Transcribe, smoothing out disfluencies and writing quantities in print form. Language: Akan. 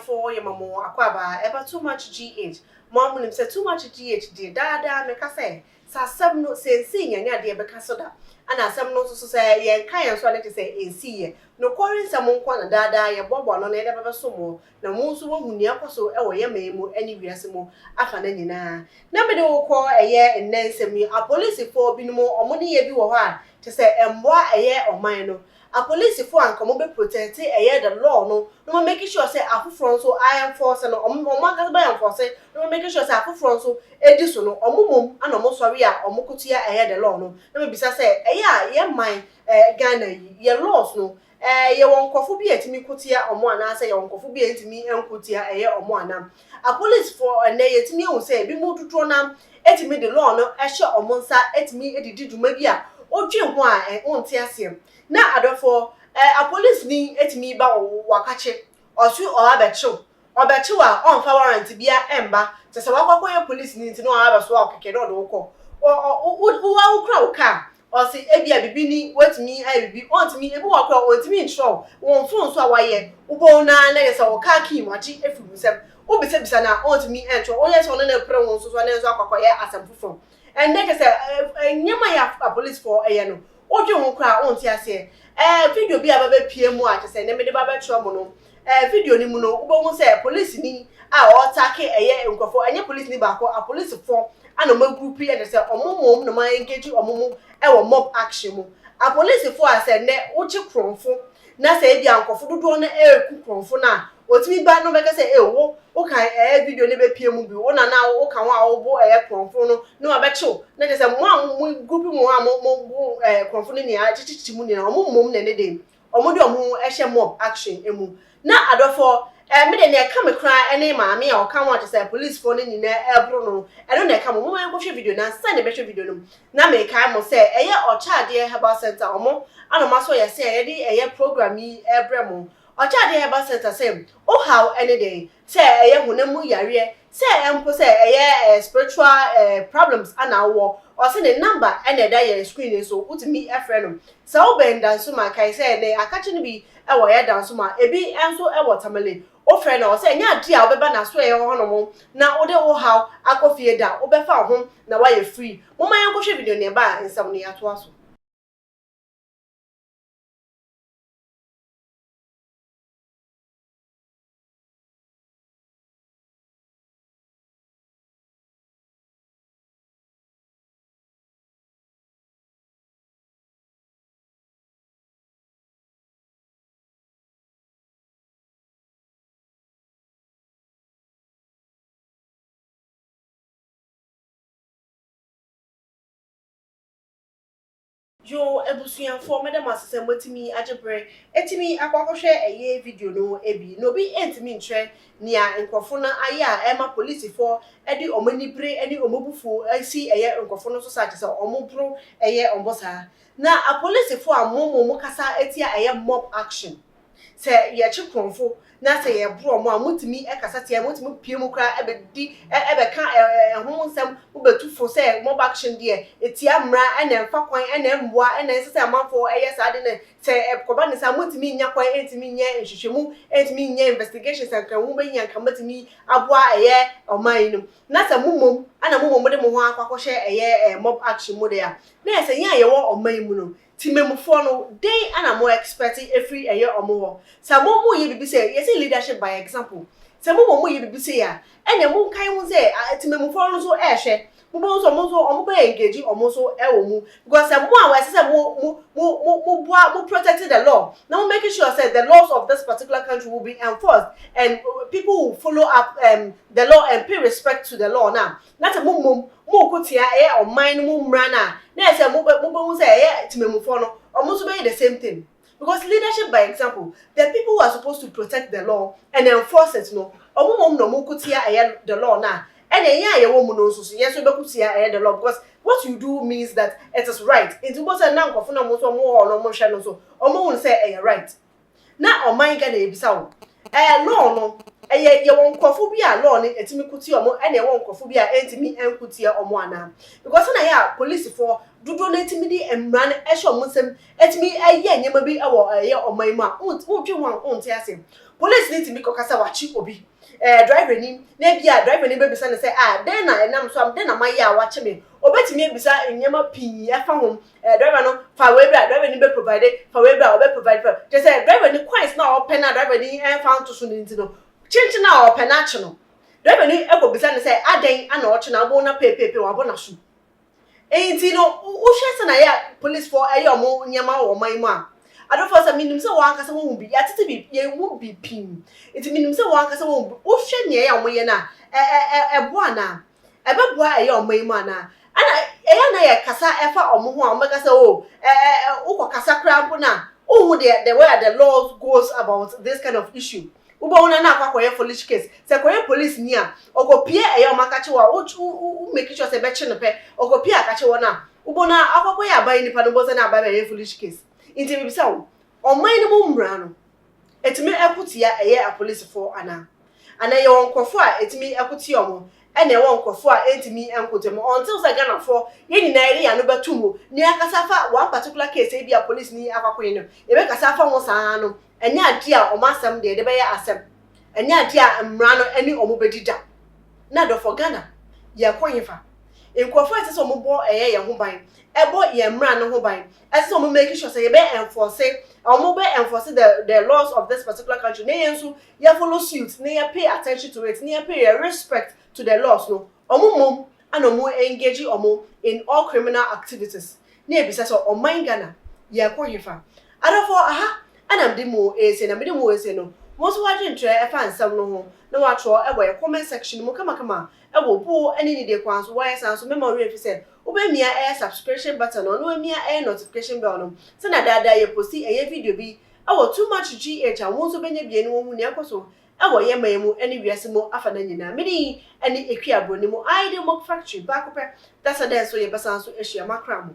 For your mamo akwaba ever too much GH. Mom will say too much GH dear dada make a say. Sa some no say senior near dear becasoda. And as some no so say ye kind so let say in see no quarry some one dada ya bobo no never so more. No most woman near so ever ye memo any reasimo afanina. Nobody will call a year and then send me a police for binomo or money ye do a to say a year or mine. A police for and come be protect the law no making sure say afufron so I am force no omo by enforce no making sure say afufron so ediso no omumum and omo sorry a omo kutia the law no me bisa say ye man Ghana ye laws no ye won kofo bi etimi kutia omo ana say ye won kofo bi etimi enkutia omo anam a police for na yetimi hu say bi mu tutuo nam etimi the law no ehye omo nsa etimi edidi dwuma bi a odwe ho a onti asem na adofo a police ni etimi ba wakache osu o abechu obechu a onfa warrant bia emba se wakwakoye police ni ntino abeso okeke do ko wo kra wo ka o se ebia bibini wetimi abibi ontimi ebi wakra ontimi ntro won fon so awaye ubo na na yesa wo ka ki machi efubusem obise bisa na ontimi entro onye so na pre won so na enzo akwakoye asamfufo and they say nyama ya police for no oje ho kra onti ase video bi ababe pie mu a say na me de baba tro mo no video ni mu no ubo hu say police ni a o take nkofo enye police ni ba ko a police for ana ma group e de say omomom no ma engage omomom wo mob action mu a police for say ne uchi kronfo na say bia nkofo dodo na eku kronfo na otimi ba no beka say wo kan video ne be pie mu bi wo na wo kan wa wo bo kronfo no na abecho na de say mo group mu a mo kronfo ni a chichichi mu ni na omomom na ne dem omode omo ehye mob action emu na adofo me de ne ka me kra ene maame a o kan wa say police for ni na ebro no eno na ka mo go hwe video na send be hwe video no na me kai mo say ochade herbal center omo anoma so ye say de program yi ebremo ochade herbal center say o how any day say hunamu yare say empo say spiritual problems ana wo o say the number ene da ye screen so utimi efre so o ben dan so ma kai say ne akachi no bi wo ye dan so ma ebi enso wo tamale o frɛ na o say nya dia o beba na so ye ho no mo na o de o how akofie da o be fa ho na wa ye free mo ma yan ko hwe video ne ba nsam ne ato aso. Yo ebusuyan for madam asese motimi ajebre etimi akwakohwe video no ebi no bi entimi ntre nia nkofo na aye a ema police for edi omanibre eni omobufu asi nkofo no so sa se omobro ombosa na a police for amomo kasa etia mob action se ye chikonfo na se ye bro mo amutimi ekasa tie mutimi pie mu kra ebedi ebeka ho nsem ubetu fo se mob action de etia mra ena mfa kwan ena mboa ena sese amanfo sa de ne se koba ne sa mutimi nya kwan entimi nya nhwehwemu entimi nya investigations anka hu be nya nka mutimi aboa oman no na se mumom ana mumom de mo ho akwakohwe mob action mo de a na se nya ye wo oman mu no timemufo no dey ana mo expecting every omo sa mo ye bibi say yes leadership by example sa mo ye bibi say ya enya mo kan ho say timemufo no so ehwe mo so omo be engage omo so mu because mo a we say mo protect the law now making sure say the laws of this particular country will be enforced and people will follow up the law and pay respect to the law now not a mo kutia o mind mo mra na say mo say timemufo no omo so be the same thing because leadership by example the people who are supposed to protect the law and enforce it no omo no mo kutia the law now And yeah, you won't know so yes, we could see the law because what you do means that it is right. It was a number of more or no more channel so or more say you're right. Now on my gonna be so. Law no. You won't cophobia law it me kuti or and you won't cophobia entimi and kutia or moana. Because when I police for do donate me and run a show muslim et me a year you may be a year or my ma won't you want on teasim. Police need to be cocasawachi obi. Driver ni na bia driver ni be bisa ne say den na enam so am den na maya wache me obetimi bisa enyema pii afa hom driver no fa we bra driver ni be provide fa we bra obe provide for just say driver ni coins na open na driver ni found to so ni no chinchi na open na che no driver ni ego bisa ne say aden ana oche na bo na pepepe wa bo na so enti no wo hwese na ya police for omo nyema wo man mu a I don't force a minimum so one case won't be at it ye won't be pin. It's a minimum so one case won't ocean ye and we na a buana a babwa a young may mana. And I casa efa or more mega so casa crampona. Oh, the way the law goes about this kind of issue. Ubona na kwa foolish case. Say kwa police near or go peer a young macatua who make sure say betchen a pet or go peer catcher na. Ubona aqua by any panabos and a foolish case. Inti bibisa wo oman mu mmra no etimi akutia a police for ana ye wonkofo a etimi akuti omo ene wonkofo a entimi enkotem until say Ghana for ye nyina area no betumo ni akasa fa one particular case e bia police ni akwakoye no e be kasa fa wo saa no enya ade a omasem de be ya asem enya ade a mmra no eni omo bedida na do for Ghana ye kwanyefa enkofo ese omo bo ye ho ban ebo ye mmra no ho ban ese omo make sure say ye be enforce the laws of this particular country na yensu ye follow suit na ye pay attention to it na ye pay respect to the laws no omo mom and omo engage omo in all criminal activities na e bisa so oman Ghana ye kwanyefa adofo aha anam de mo ese na me de mo ese no mo so waje ntre e fa nsam no ho na wa tro e boy comment section mo kama e wo bu ani ni de kwan so why san so memory fi say obemia air subscription button no emia air notification bell no se na dada ye posti eye video bi awo too much gh a won so benya bia ni wo hu ne ekoso awo ye mamu ani wiase mo afa na nyina meni ani ekua broni mo ide mo factory back up that's a dance so ye besan so ehia makra mo.